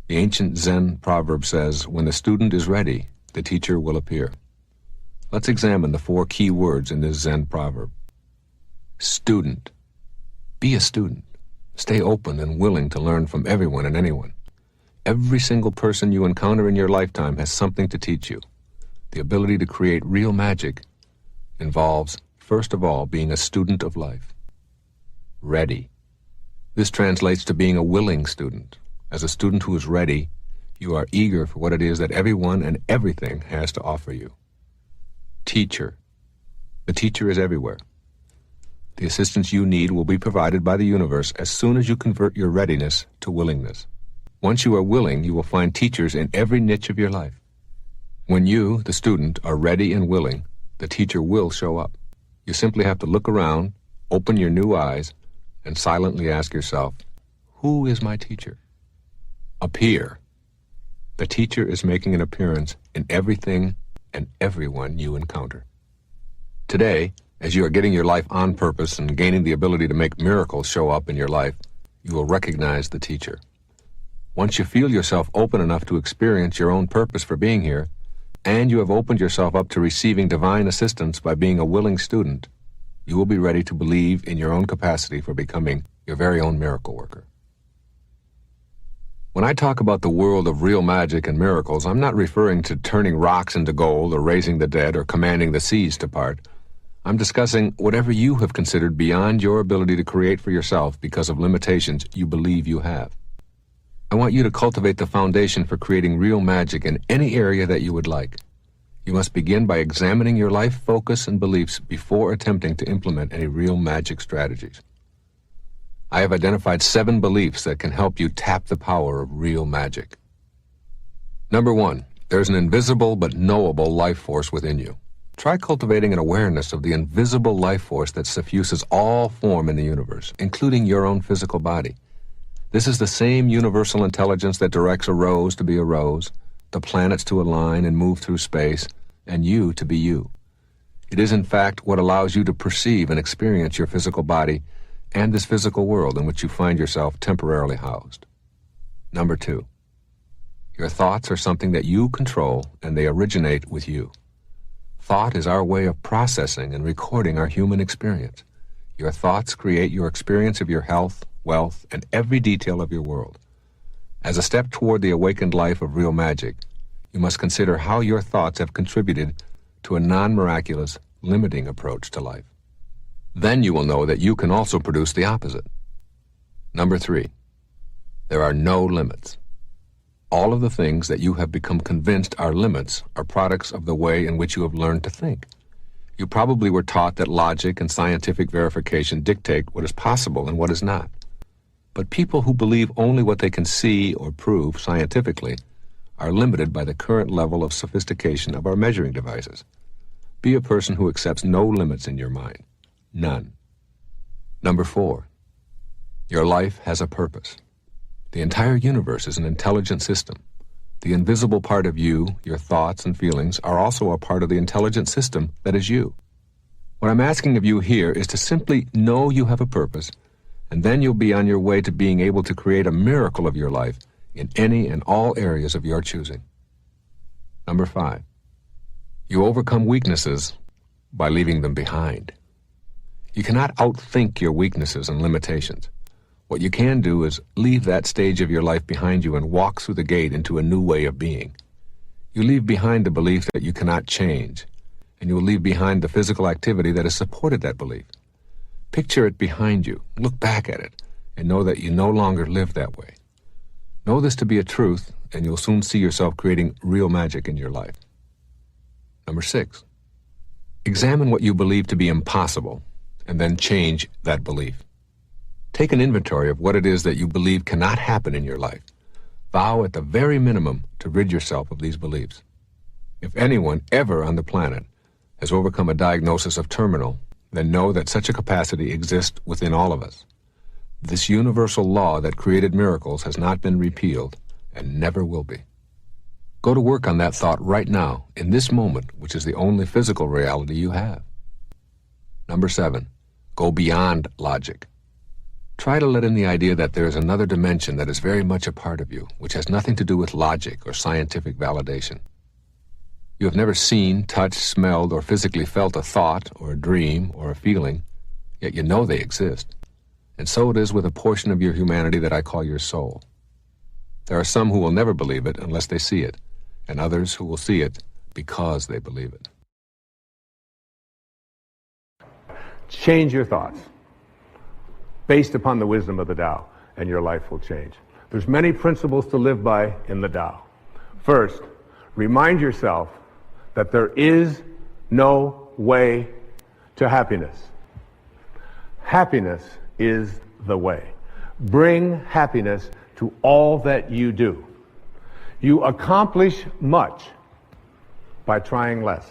The ancient Zen proverb says, "When the student is ready, the teacher will appear." Let's examine the 4 key words in this Zen proverb. Student. Be a student. Stay open and willing to learn from everyone and anyone. Every single person you encounter in your lifetime has something to teach you. The ability to create real magic involves, first of all, being a student of life. Ready. This translates to being a willing student. As a student who is ready, you are eager for what it is that everyone and everything has to offer you. Teacher. The teacher is everywhere. The assistance you need will be provided by the universe as soon as you convert your readiness to willingness. Once you are willing, you will find teachers in every niche of your life. When you, the student, are ready and willing, the teacher will show up. You simply have to look around, open your new eyes, and silently ask yourself, who is my teacher? Appear. The teacher is making an appearance in everything and everyone you encounter. Today, as you are getting your life on purpose and gaining the ability to make miracles show up in your life, you will recognize the teacher. Once you feel yourself open enough to experience your own purpose for being here, and you have opened yourself up to receiving divine assistance by being a willing student, you will be ready to believe in your own capacity for becoming your very own miracle worker. When I talk about the world of real magic and miracles, I'm not referring to turning rocks into gold or raising the dead or commanding the seas to part. I'm discussing whatever you have considered beyond your ability to create for yourself because of limitations you believe you have. I want you to cultivate the foundation for creating real magic in any area that you would like. You must begin by examining your life focus and beliefs before attempting to implement any real magic strategies. I have identified 7 beliefs that can help you tap the power of real magic. Number 1, there's an invisible but knowable life force within you. Try cultivating an awareness of the invisible life force that suffuses all form in the universe, including your own physical body. This is the same universal intelligence that directs a rose to be a rose, the planets to align and move through space, and you to be you. It is in fact what allows you to perceive and experience your physical body and this physical world in which you find yourself temporarily housed. Number 2, your thoughts are something that you control and they originate with you. Thought is our way of processing and recording our human experience. Your thoughts create your experience of your health, wealth, and every detail of your world. As a step toward the awakened life of real magic, you must consider how your thoughts have contributed to a non-miraculous, limiting approach to life. Then you will know that you can also produce the opposite. Number 3, there are no limits. All of the things that you have become convinced are limits are products of the way in which you have learned to think. You probably were taught that logic and scientific verification dictate what is possible and what is not. But people who believe only what they can see or prove scientifically are limited by the current level of sophistication of our measuring devices. Be a person who accepts no limits in your mind. None. Number 4, your life has a purpose. The entire universe is an intelligent system. The invisible part of you, your thoughts and feelings, are also a part of the intelligent system that is you. What I'm asking of you here is to simply know you have a purpose, and then you'll be on your way to being able to create a miracle of your life in any and all areas of your choosing. Number 5, you overcome weaknesses by leaving them behind. You cannot outthink your weaknesses and limitations. What you can do is leave that stage of your life behind you and walk through the gate into a new way of being. You leave behind the belief that you cannot change, and you will leave behind the physical activity that has supported that belief. Picture it behind you, look back at it, and know that you no longer live that way. Know this to be a truth, and you'll soon see yourself creating real magic in your life. Number 6, examine what you believe to be impossible, and then change that belief. Take an inventory of what it is that you believe cannot happen in your life. Vow at the very minimum to rid yourself of these beliefs. If anyone ever on the planet has overcome a diagnosis of terminal, then know that such a capacity exists within all of us. This universal law that created miracles has not been repealed and never will be. Go to work on that thought right now, in this moment, which is the only physical reality you have. Number 7, go beyond logic. Try to let in the idea that there is another dimension that is very much a part of you, which has nothing to do with logic or scientific validation. You have never seen, touched, smelled, or physically felt a thought or a dream or a feeling, yet you know they exist. And so it is with a portion of your humanity that I call your soul. There are some who will never believe it unless they see it, and others who will see it because they believe it. Change your thoughts based upon the wisdom of the Tao, and your life will change. There's many principles to live by in the Tao. First, remind yourself that there is no way to happiness. Happiness is the way. Bring happiness to all that you do. You accomplish much by trying less.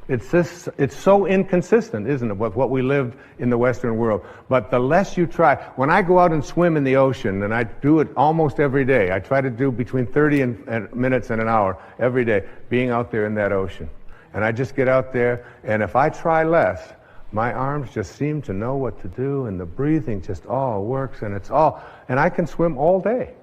It's so inconsistent, isn't it, with what we live in the Western world. But the less you try, when I go out and swim in the ocean, and I do it almost every day, I try to do between 30 minutes and an hour every day, being out there in that ocean. And I just get out there, and if I try less, my arms just seem to know what to do, and the breathing just all works, and I can swim all day.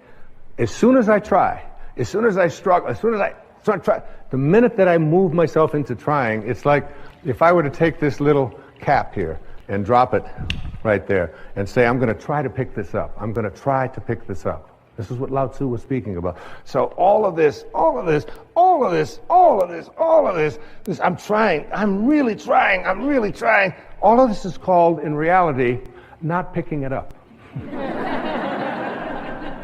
As soon as I try, as soon as I struggle, as soon as I try, the minute that I move myself into trying, it's like if I were to take this little cap here and drop it right there and say, I'm going to try to pick this up. I'm going to try to pick this up. This is what Lao Tzu was speaking about. So all of this, I'm trying, I'm really trying. All of this is called, in reality, not picking it up.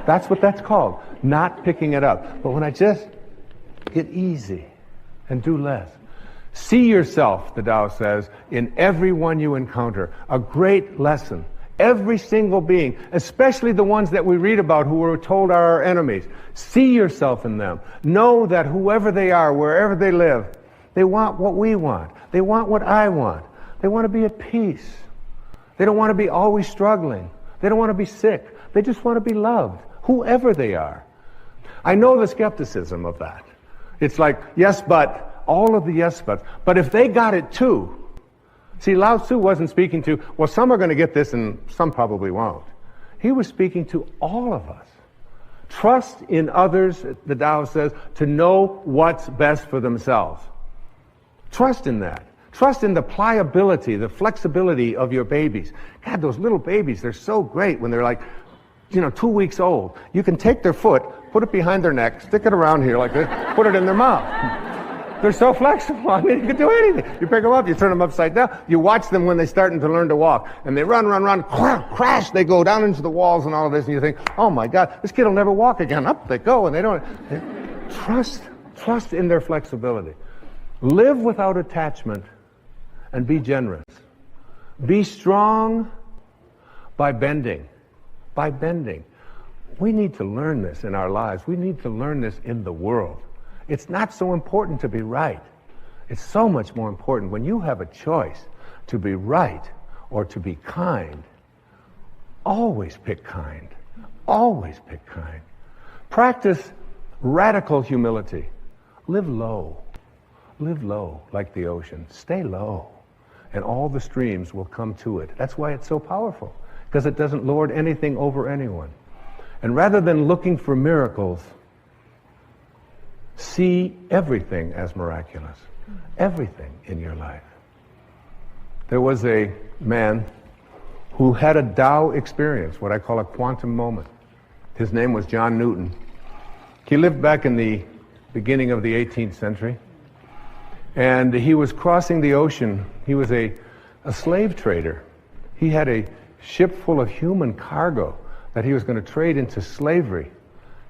That's what that's called, not picking it up. But when I just get easy and do less. See yourself, the Tao says, in everyone you encounter. A great lesson. Every single being, especially the ones that we read about who we're told are our enemies. See yourself in them. Know that whoever they are, wherever they live, they want what we want. They want what I want. They want to be at peace. They don't want to be always struggling. They don't want to be sick. They just want to be loved, whoever they are. I know the skepticism of that. It's like, yes, but, all of the yes, buts. But if they got it too, see, Lao Tzu wasn't speaking to, well, some are going to get this and some probably won't. He was speaking to all of us. Trust in others, the Tao says, to know what's best for themselves. Trust in that. Trust in the pliability, the flexibility of your babies. God, those little babies, they're so great when they're like, 2 weeks old. You can take their foot, put it behind their neck, stick it around here like this, put it in their mouth. They're so flexible. I mean, you can do anything. You pick them up, you turn them upside down. You watch them when they're starting to learn to walk. And they run, crash, they go down into the walls and all of this. And you think, oh my God, this kid will never walk again. Up they go, and trust in their flexibility. Live without attachment and be generous. Be strong by bending. By bending. We need to learn this in our lives. We need to learn this in the world. It's not so important to be right. It's so much more important when you have a choice to be right or to be kind. Always pick kind. Always pick kind. Practice radical humility. Live low. Live low like the ocean. Stay low. And all the streams will come to it. That's why it's so powerful, because it doesn't lord anything over anyone. And rather than looking for miracles, see everything as miraculous. Everything in your life. There was a man who had a Tao experience, what I call a quantum moment. His name was John Newton. He lived back in the beginning of the 18th century. And he was crossing the ocean. He was a slave trader. He had a ship full of human cargo that he was going to trade into slavery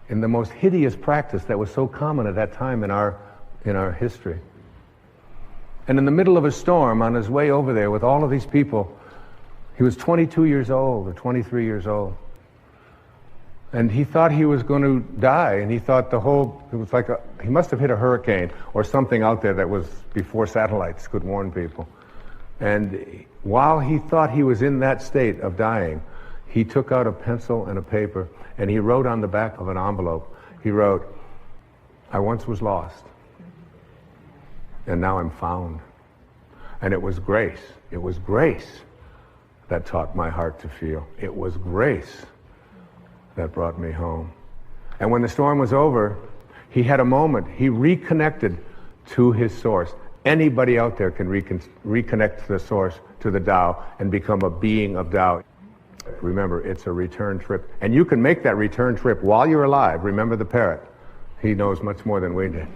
in the most hideous practice that was so common at that time in our history. And in the middle of a storm, on his way over there with all of these people, he was 22 years old or 23 years old. And he thought he was going to die, and he thought it was like he must have hit a hurricane or something out there that was before satellites could warn people. And while he thought he was in that state of dying, he took out a pencil and a paper, and he wrote on the back of an envelope, he wrote, "I once was lost, and now I'm found." And it was grace. It was grace that taught my heart to feel. It was grace that brought me home. And when the storm was over, he had a moment. He reconnected to his source. Anybody out there can reconnect to the source, to the Tao, and become a being of Tao. Remember, it's a return trip. And you can make that return trip while you're alive. Remember the parrot. He knows much more than we did.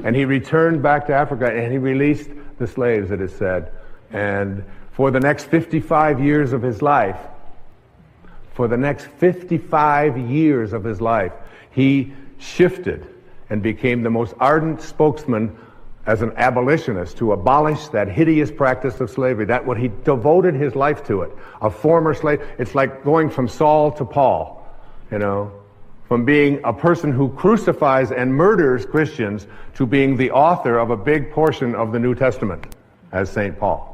And he returned back to Africa, and he released the slaves, it is said. And for the next 55 years of his life, he shifted and became the most ardent spokesman as an abolitionist to abolish that hideous practice of slavery. That what he devoted his life to it. A former slave. It's like going from Saul to Paul, you know, from being a person who crucifies and murders Christians to being the author of a big portion of the New Testament as St. Paul.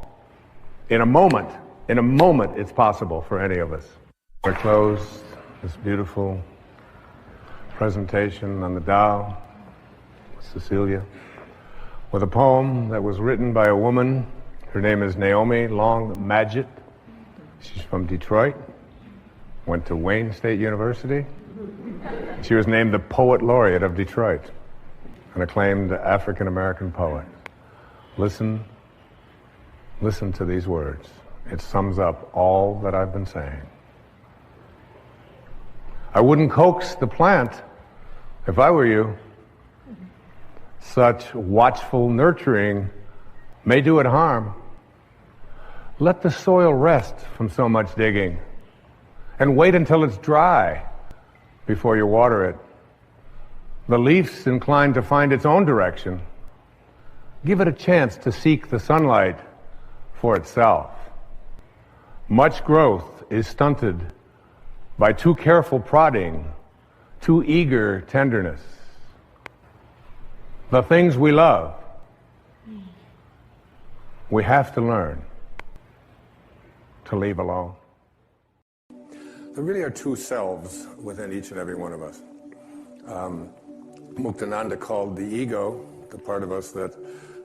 In a moment, it's possible for any of us. I close this beautiful presentation on the Tao, Cecilia, with a poem that was written by a woman. Her name is Naomi Long Madgett. She's from Detroit, went to Wayne State University. She was named the Poet Laureate of Detroit, an acclaimed African-American poet. Listen to these words. It sums up all that I've been saying. I wouldn't coax the plant if I were you. Such watchful nurturing may do it harm. Let the soil rest from so much digging, and wait until it's dry before you water it. The leaf's inclined to find its own direction. Give it a chance to seek the sunlight for itself. Much growth is stunted by too careful prodding, too eager tenderness. The things we love, we have to learn to leave alone. There really are two selves within each and every one of us. Muktananda called the ego, the part of us that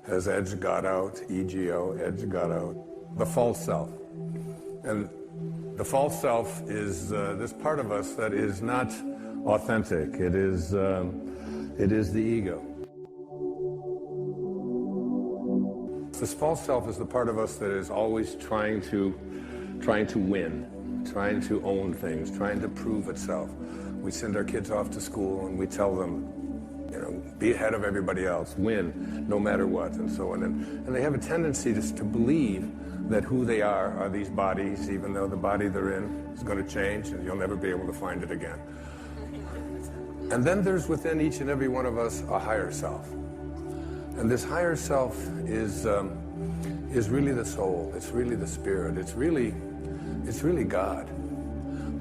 has edged God out, ego, edged God out, the false self. And the false self is this part of us that is not authentic. It is the ego. This false self is the part of us that is always trying to win, trying to own things, trying to prove itself. We send our kids off to school and we tell them, you know, be ahead of everybody else, win no matter what, and so on. And they have a tendency to believe that who they are these bodies, even though the body they're in is going to change and you'll never be able to find it again. And then there's within each and every one of us a higher self. And this higher self is really the soul. It's really the spirit. It's really God.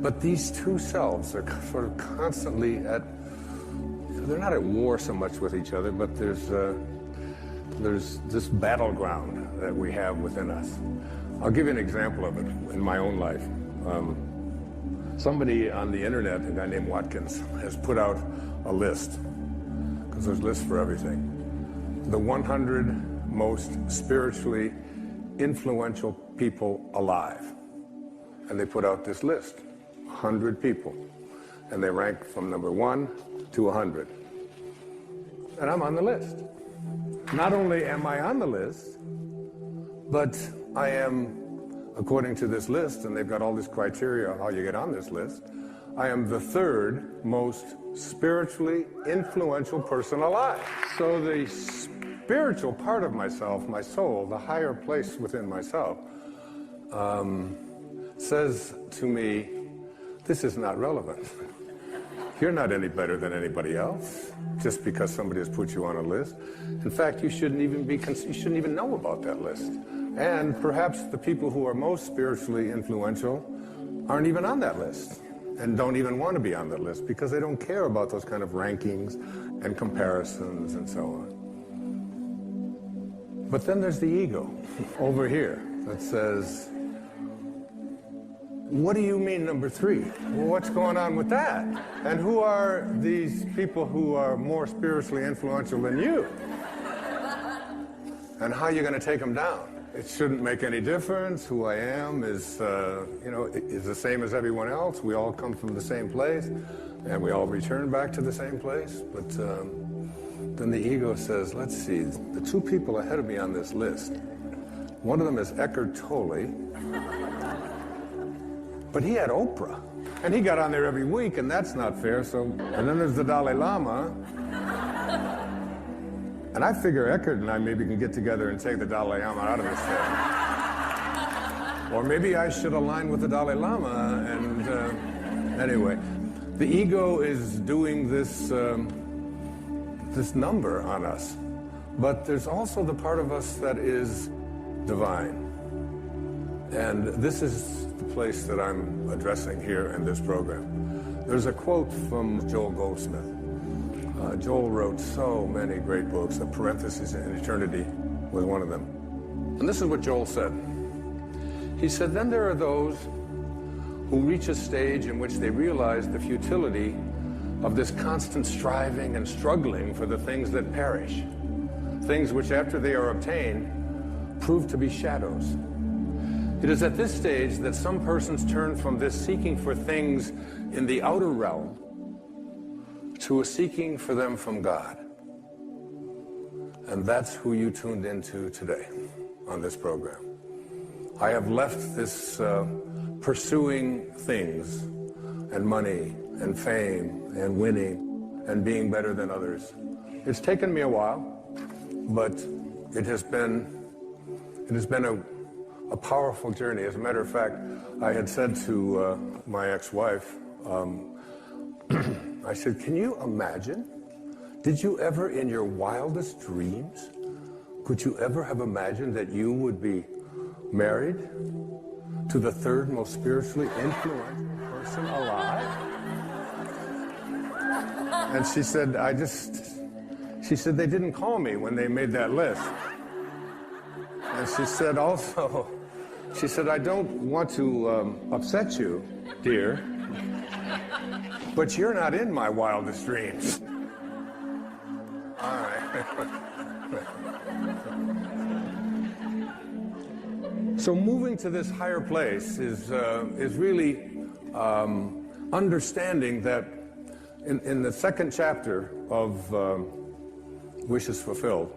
But these two selves are sort of constantly they're not at war so much with each other, but there's this battleground that we have within us. I'll give you an example of it in my own life. Somebody on the internet, a guy named Watkins, has put out a list, because there's lists for everything. The 100 most spiritually influential people alive. And they put out this list, 100 people. And they rank from number 1 to 100. And I'm on the list. Not only am I on the list, but I am, according to this list, and they've got all this criteria on how you get on this list, I am the third most spiritually influential person alive. So the spiritual part of myself, my soul, the higher place within myself, says to me, this is not relevant. You're not any better than anybody else just because somebody has put you on a list. In fact, you shouldn't even know about that list. And perhaps the people who are most spiritually influential aren't even on that list and don't even want to be on that list because they don't care about those kind of rankings and comparisons and so on. But then there's the ego over here that says, what do you mean number 3? Well, what's going on with that? And who are these people who are more spiritually influential than you? And how are you going to take them down? it shouldn't make any difference. Who I am is the same as everyone else. We all come from the same place, and we all return back to the same place. But then the ego says, let's see, the two people ahead of me on this list, one of them is Eckhart Tolle, but he had Oprah, and he got on there every week, and that's not fair. And then there's the Dalai Lama, and I figure Eckhart and I maybe can get together and take the Dalai Lama out of this thing. Or maybe I should align with the Dalai Lama, and anyway, the ego is doing this number on us. But there's also the part of us that is divine. And this is the place that I'm addressing here in this program. There's a quote from Joel Goldsmith. Joel wrote so many great books. A Parenthesis in Eternity was one of them. And this is what Joel said. He said, then there are those who reach a stage in which they realize the futility of this constant striving and struggling for the things that perish, things which after they are obtained prove to be shadows. It is at this stage that some persons turn from this seeking for things in the outer realm to a seeking for them from God. And that's who you tuned into today on this program. I have left this pursuing things and money and fame and winning and being better than others. It's taken me a while, but it has been a powerful journey. As a matter of fact, I had said to my ex-wife, I said, can you imagine? Did you ever in your wildest dreams, could you ever have imagined that you would be married to the third most spiritually influential person alive? And she said, they didn't call me when they made that list. And she said also, I don't want to upset you, dear, but you're not in my wildest dreams. All right. So moving to this higher place is really understanding that in the second chapter of Wishes Fulfilled,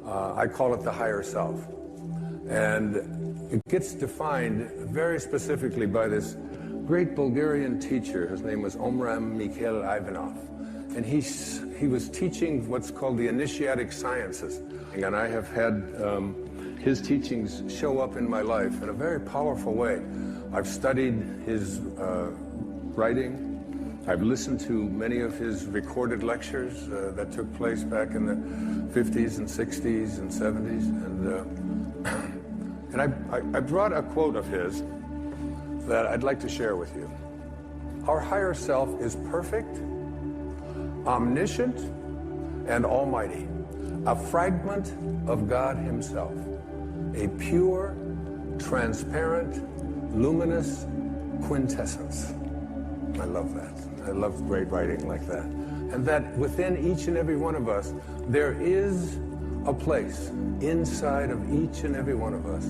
I call it the higher self. And it gets defined very specifically by this great Bulgarian teacher. His name was Omram Mikhail Ivanov. And he was teaching what's called the initiatic sciences. And I have had his teachings show up in my life in a very powerful way. I've studied his writing. I've listened to many of his recorded lectures that took place back in the 50s and 60s and 70s. And I brought a quote of his that I'd like to share with you. Our higher self is perfect, omniscient, and almighty, a fragment of God himself, a pure, transparent, luminous quintessence. I love that. I love great writing like that. And that within each and every one of us, there is a place inside of each and every one of us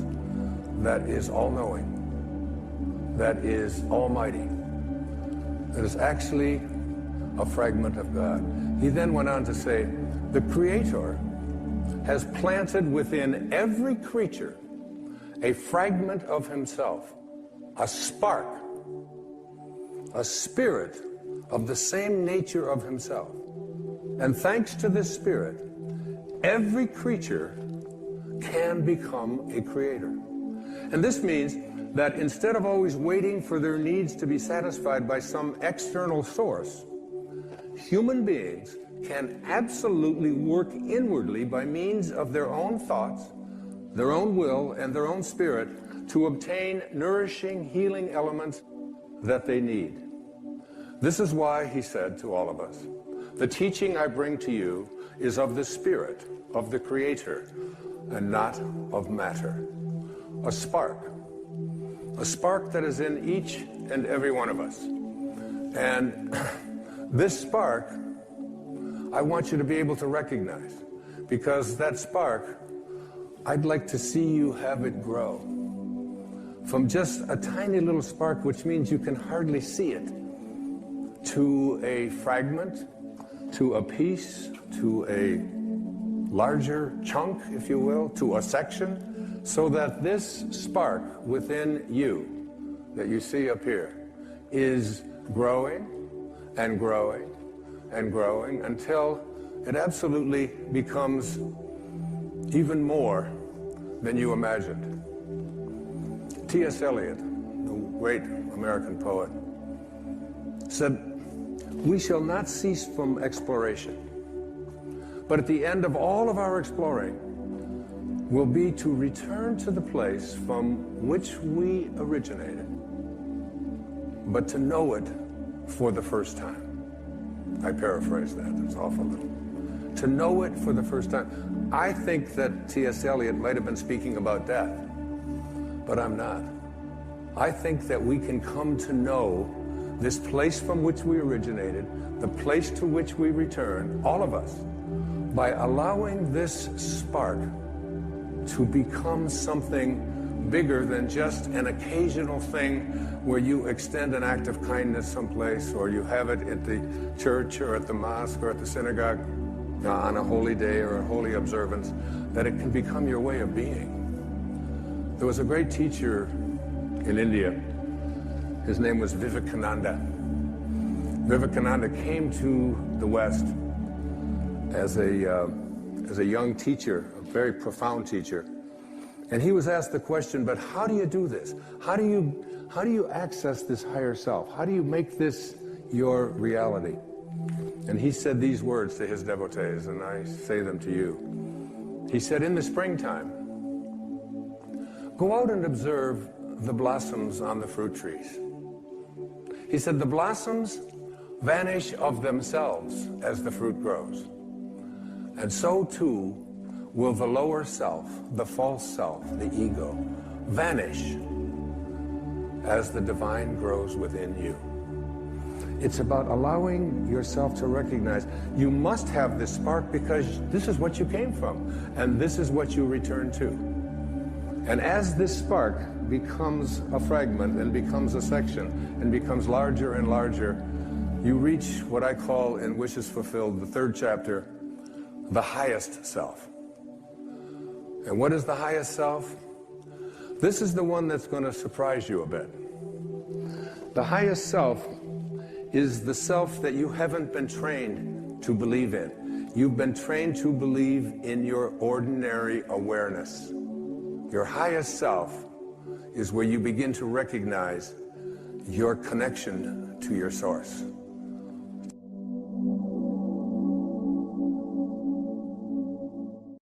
that is all-knowing, that is almighty, that is actually a fragment of God. He then went on to say, the Creator has planted within every creature a fragment of himself, a spark, a spirit of the same nature of himself. And thanks to this spirit, every creature can become a creator. And this means that instead of always waiting for their needs to be satisfied by some external source, human beings can absolutely work inwardly by means of their own thoughts, their own will, and their own spirit to obtain nourishing, healing elements that they need. This is why he said to all of us, the teaching I bring to you is of the spirit of the Creator and not of matter. A spark that is in each and every one of us. And this spark, I want you to be able to recognize, because that spark I'd like to see you have it grow from just a tiny little spark, which means you can hardly see it, to a fragment, to a piece, to a larger chunk, if you will, to a section, so that this spark within you that you see up here is growing and growing and growing until it absolutely becomes even more than you imagined. T.S. Eliot, the great American poet, said, "We shall not cease from exploration, but at the end of all of our exploring will be to return to the place from which we originated, but to know it for the first time." I paraphrase that, it's awful little. To know it for the first time. I think that T.S. Eliot might have been speaking about death, but I'm not. I think that we can come to know this place from which we originated, the place to which we return, all of us, by allowing this spark to become something bigger than just an occasional thing where you extend an act of kindness someplace, or you have it at the church or at the mosque or at the synagogue on a holy day or a holy observance, that it can become your way of being. There was a great teacher in India. His name was Vivekananda. Vivekananda came to the West as a young teacher, a very profound teacher. And he was asked the question, but how do you do this? How do you access this higher self? How do you make this your reality? And he said these words to his devotees, and I say them to you. He said, in the springtime, go out and observe the blossoms on the fruit trees. He said, the blossoms vanish of themselves as the fruit grows. And so too will the lower self, the false self, the ego, vanish as the divine grows within you. It's about allowing yourself to recognize you must have this spark because this is what you came from, and this is what you return to. And as this spark becomes a fragment and becomes a section and becomes larger and larger, you reach what I call in Wishes Fulfilled, the 3rd chapter, the highest self. And what is the highest self? This is the one that's going to surprise you a bit. The highest self is the self that you haven't been trained to believe in. You've been trained to believe in your ordinary awareness. Your highest self is where you begin to recognize your connection to your source.